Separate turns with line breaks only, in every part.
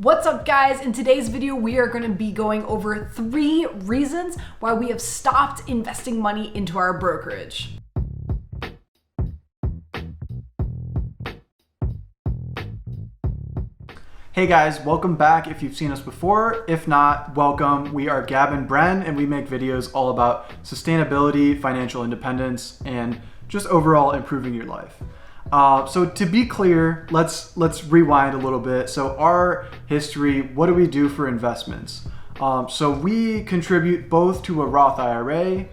What's up, guys? In today's video, we are going to be going over 3 reasons why we have stopped investing money into our brokerage.
Hey guys, welcome back if you've seen us before. If not, welcome. We are Gab and Bren, and we make videos all about sustainability, financial independence, and just overall improving your life. So to be clear, let's rewind a little bit. So our history, what do we do for investments? So we contribute both to a Roth IRA.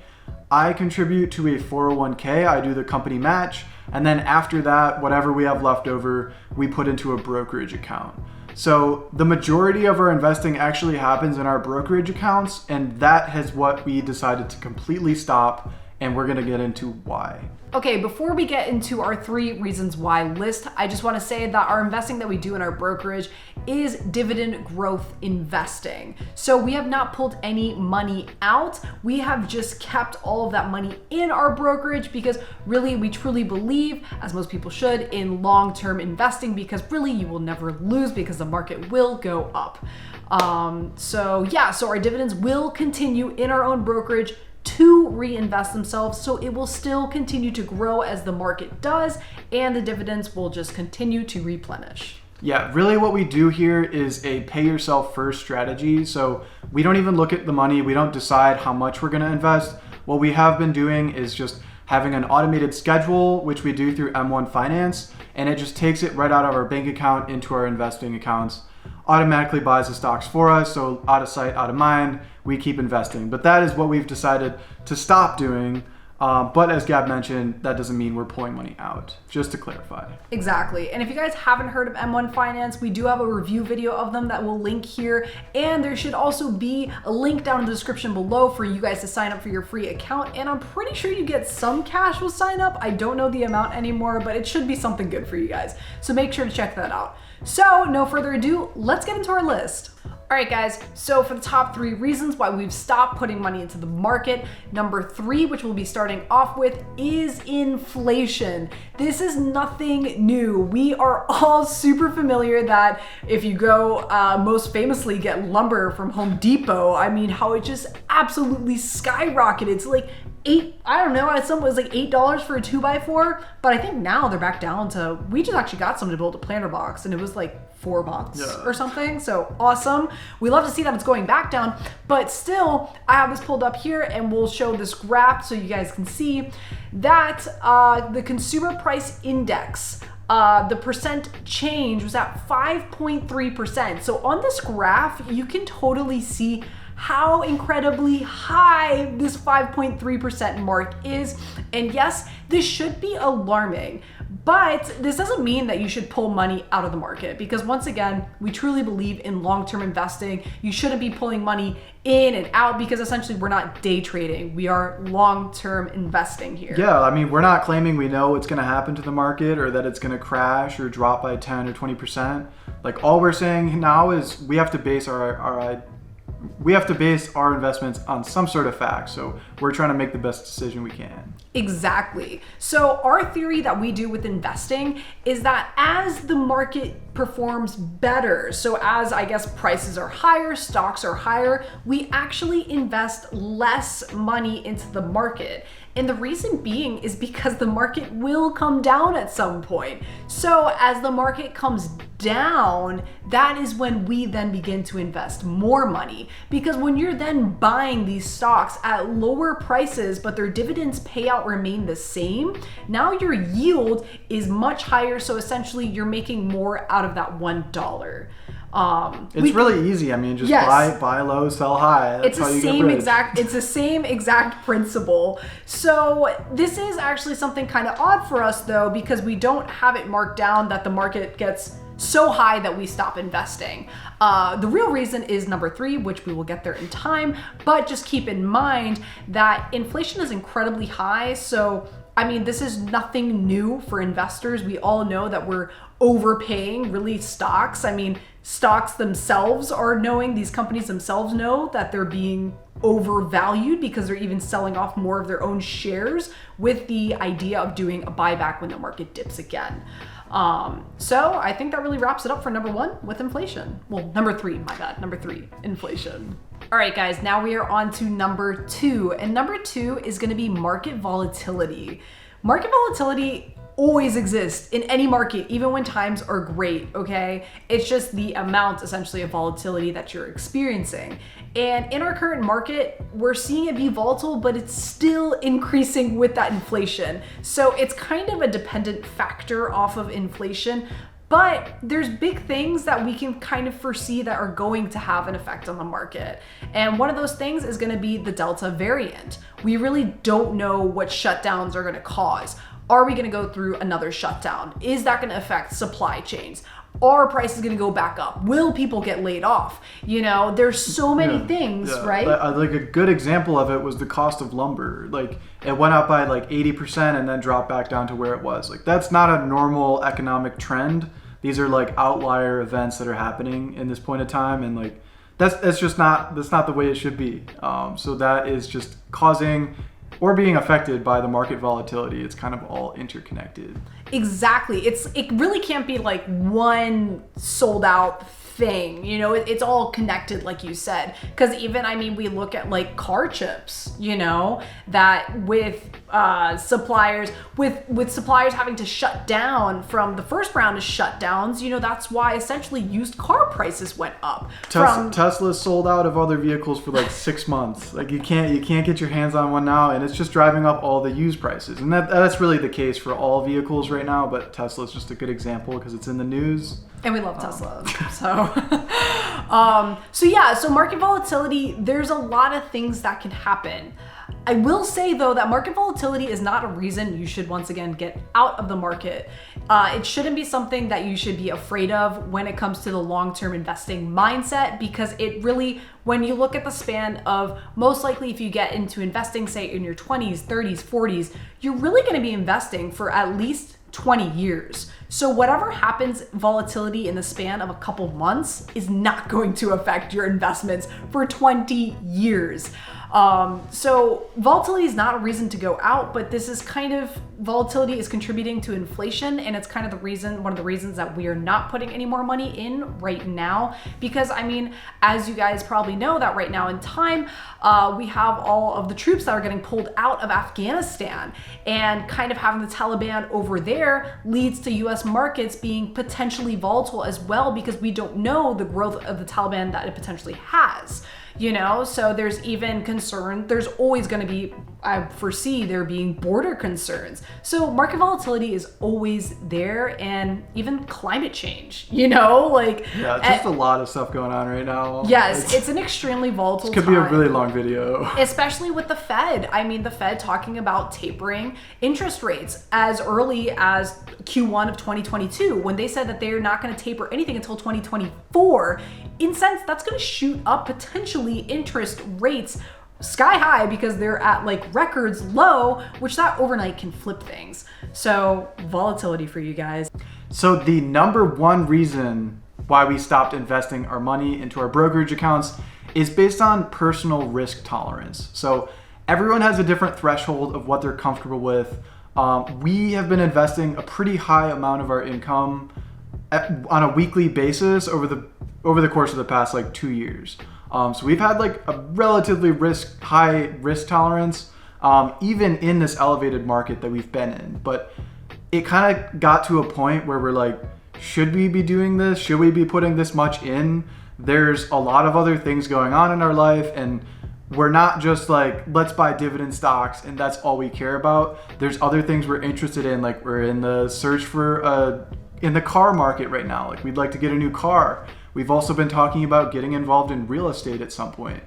I contribute to a 401k. I do the company match. And then after that, whatever we have left over, we put into a brokerage account. So the majority of our investing actually happens in our brokerage accounts, and that is what we decided to completely stop, and we're gonna get into why.
Okay, before we get into our 3 reasons why list, I just want to say that our investing that we do in our brokerage is dividend growth investing. So we have not pulled any money out. We have just kept all of that money in our brokerage because really we truly believe, as most people should, in long-term investing, because really you will never lose because the market will go up. So our dividends will continue in our own brokerage to reinvest themselves, so it will still continue to grow as the market does, and the dividends will just continue to replenish.
Yeah, really what we do here is a pay yourself first strategy. So we don't even look at the money, we don't decide how much we're gonna invest. What we have been doing is just having an automated schedule, which we do through M1 Finance, and it just takes it right out of our bank account into our investing accounts, automatically buys the stocks for us, so out of sight, out of mind, we keep investing. But that is what we've decided to stop doing. But as Gab mentioned, that doesn't mean we're pulling money out, just to clarify.
Exactly. And if you guys haven't heard of M1 Finance, we do have a review video of them that will link here. And there should also be a link down in the description below for you guys to sign up for your free account. And I'm pretty sure you get some cash with sign up. I don't know the amount anymore, but it should be something good for you guys. So make sure to check that out. So no further ado, let's get into our list. All right, guys, so for the top 3 reasons why we've stopped putting money into the market, number 3, which we'll be starting off with, is inflation. This is nothing new. We are all super familiar that if you go most famously get lumber from Home Depot, I mean, how it just absolutely skyrocketed. It's like it was like $8 for a 2x4, but I think now they're back down to, we just actually got some to build a planter box and it was like $4 or something. So awesome. We love to see that it's going back down, but still I have this pulled up here and we'll show this graph so you guys can see that the consumer price index, the percent change was at 5.3%. So on this graph, you can totally see how incredibly high this 5.3% mark is. And yes, this should be alarming, but this doesn't mean that you should pull money out of the market, because once again, we truly believe in long-term investing. You shouldn't be pulling money in and out because essentially we're not day trading. We are long-term investing here.
Yeah, I mean, we're not claiming we know what's going to happen to the market or that it's going to crash or drop by 10 or 20%. Like, all we're saying now is we have to base our investments on some sort of fact. So we're trying to make the best decision we can.
Exactly. So our theory that we do with investing is that as the market performs better, so as I guess prices are higher, stocks are higher, we actually invest less money into the market. And the reason being is because the market will come down at some point. So as the market comes down, that is when we then begin to invest more money. Because when you're then buying these stocks at lower prices, but their dividends payout remain the same, now your yield is much higher. So essentially you're making more out of that $1.
It's really easy. I mean, just buy low, sell high. That's how you get rich.
It's the same exact principle. So this is actually something kind of odd for us though, because we don't have it marked down that the market gets so high that we stop investing. The real reason is number 3, which we will get there in time, but just keep in mind that inflation is incredibly high. So I mean, this is nothing new for investors. We all know that we're overpaying really stocks. I mean, stocks themselves are knowing, these companies themselves know that they're being overvalued because they're even selling off more of their own shares with the idea of doing a buyback when the market dips again. So I think that really wraps it up for number 1 with inflation. Well, number 3, my bad. Number 3, inflation. All right, guys, now we are on to number 2. And number 2 is going to be market volatility. Market volatility always exists in any market, even when times are great, okay? It's just the amount, essentially, of volatility that you're experiencing. And in our current market, we're seeing it be volatile, but it's still increasing with that inflation. So it's kind of a dependent factor off of inflation, but there's big things that we can kind of foresee that are going to have an effect on the market. And one of those things is going to be the Delta variant. We really don't know what shutdowns are going to cause. Are we going to go through another shutdown? Is that going to affect supply chains? Are prices going to go back up? Will people get laid off? You know, there's so many things, right?
Like a good example of it was the cost of lumber. Like it went up by like 80% and then dropped back down to where it was. Like that's not a normal economic trend. These are like outlier events that are happening in this point of time, and like that's not the way it should be. So that is just causing or being affected by the market volatility. It's kind of all interconnected.
Exactly. It really can't be like one sold out thing, you know, it's all connected, like you said, because even, I mean, we look at like car chips, you know, that with suppliers having to shut down from the first round of shutdowns, you know, that's why essentially used car prices went up.
Tesla sold out of other vehicles for like 6 months. Like you can't get your hands on one now, and it's just driving up all the used prices. And that's really the case for all vehicles right now, but Tesla's just a good example because it's in the news.
And we love Tesla. So market volatility, there's a lot of things that can happen. I will say though that market volatility is not a reason you should once again get out of the market. It shouldn't be something that you should be afraid of when it comes to the long-term investing mindset, because it really, when you look at the span of most likely if you get into investing, say in your 20s, 30s, 40s, you're really going to be investing for at least 20 years. So whatever happens, volatility in the span of a couple months is not going to affect your investments for 20 years. So volatility is not a reason to go out, but this is kind of, volatility is contributing to inflation, and it's kind of one of the reasons that we are not putting any more money in right now. Because I mean, as you guys probably know, that right now in time, we have all of the troops that are getting pulled out of Afghanistan, and kind of having the Taliban over there leads to US markets being potentially volatile as well, because we don't know the growth of the Taliban that it potentially has. You know, so there's even concern, there's always going to be, I foresee there being border concerns. So market volatility is always there, and even climate change, you know, like.
Yeah, just a lot of stuff going on right now.
Yes, it's an extremely volatile time.
This could be a really long video.
Especially with the Fed. I mean, the Fed talking about tapering interest rates as early as Q1 of 2022, when they said that they're not going to taper anything until 2024. In sense, that's going to shoot up potentially interest rates sky high, because they're at like records low, which that overnight can flip things. So volatility for you guys.
So the number one reason why we stopped investing our money into our brokerage accounts is based on personal risk tolerance. So everyone has a different threshold of what they're comfortable with. We have been investing a pretty high amount of our income on a weekly basis over the course of the past like 2 years. So we've had like a relatively high risk tolerance, even in this elevated market that we've been in. But it kind of got to a point where we're like, should we be doing this? Should we be putting this much in? There's a lot of other things going on in our life, and we're not just like, let's buy dividend stocks and that's all we care about. There's other things we're interested in, like we're in the search for in the car market right now. Like we'd like to get a new car. We've also been talking about getting involved in real estate at some point.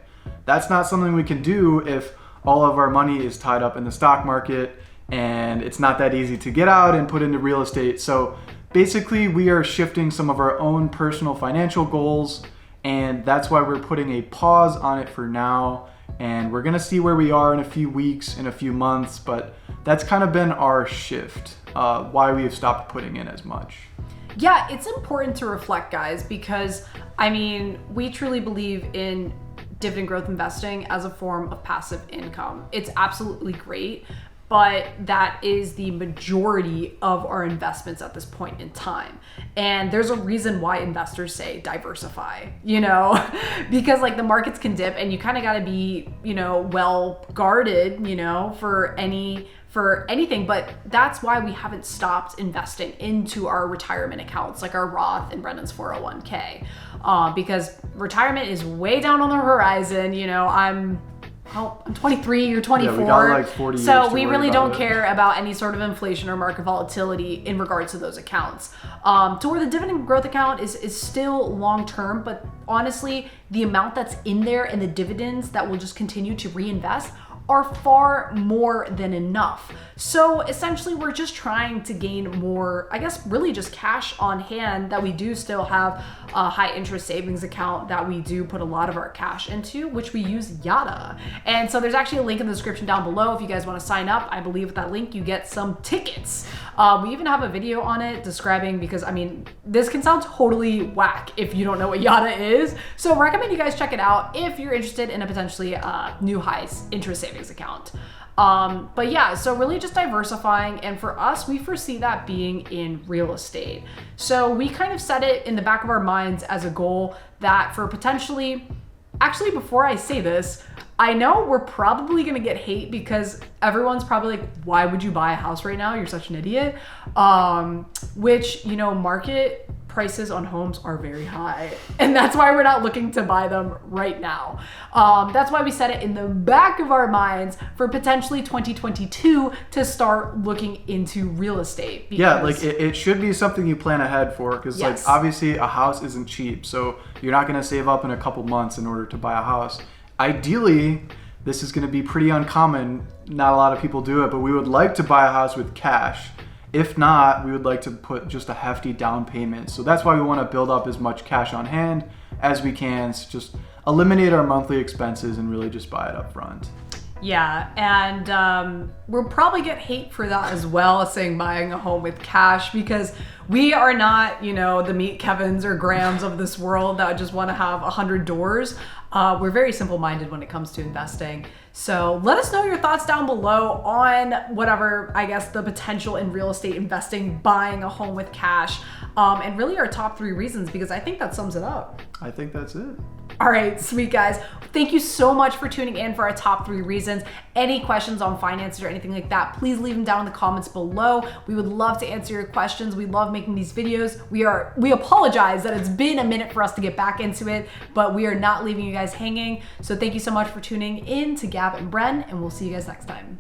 That's not something we can do if all of our money is tied up in the stock market and it's not that easy to get out and put into real estate. So basically we are shifting some of our own personal financial goals, and that's why we're putting a pause on it for now. And we're gonna see where we are in a few weeks, in a few months, but that's kind of been our shift, why we have stopped putting in as much.
Yeah, it's important to reflect, guys, because I mean, we truly believe in dividend growth investing as a form of passive income. It's absolutely great. but that is the majority of our investments at this point in time. And there's a reason why investors say diversify, you know, because like the markets can dip and you kind of got to be, you know, well guarded, you know, for anything. But that's why we haven't stopped investing into our retirement accounts, like our Roth and Brennan's 401k, because retirement is way down on the horizon. You know, I'm 23, you're 24.
Yeah, we got like 40 years
so
to
we
worry
really
about
don't care about any sort of inflation or market volatility in regards to those accounts. To where the dividend growth account is still long term, but honestly, the amount that's in there and the dividends that we'll just continue to reinvest are far more than enough. So essentially we're just trying to gain more, I guess really just cash on hand that we do still have a high interest savings account that we do put a lot of our cash into, which we use Yada. And so there's actually a link in the description down below if you guys want to sign up. I believe with that link you get some tickets. We even have a video on it describing, because I mean, this can sound totally whack if you don't know what Yada is. So I recommend you guys check it out if you're interested in a potentially new high interest savings account. But yeah, so really just diversifying. And for us, we foresee that being in real estate. So we kind of set it in the back of our minds as a goal that for potentially, actually, before I say this, I know we're probably going to get hate because everyone's probably like, why would you buy a house right now? You're such an idiot. Which, you know, market prices on homes are very high. And that's why we're not looking to buy them right now. That's why we set it in the back of our minds for potentially 2022 to start looking into real estate.
Yeah, like it should be something you plan ahead for, because
Yes.
like obviously a house isn't cheap. So you're not going to save up in a couple months in order to buy a house. Ideally, this is going to be pretty uncommon. Not a lot of people do it, but we would like to buy a house with cash. If not, we would like to put just a hefty down payment. So that's why we want to build up as much cash on hand as we can. So just eliminate our monthly expenses and really just buy it up front.
Yeah, and we'll probably get hate for that as well, saying buying a home with cash, because we are not, you know, the Meet Kevins or Grahams of this world that just want to have 100 doors. We're very simple-minded when it comes to investing. So let us know your thoughts down below on whatever, I guess, the potential in real estate investing, buying a home with cash, and really our top 3 reasons, because I think that sums it up.
I think that's it.
All right, sweet guys. Thank you so much for tuning in for our top 3 reasons. Any questions on finances or anything like that, please leave them down in the comments below. We would love to answer your questions. We love making these videos. We apologize that it's been a minute for us to get back into it, but we are not leaving you guys hanging. So thank you so much for tuning in to Gab and Bren, and we'll see you guys next time.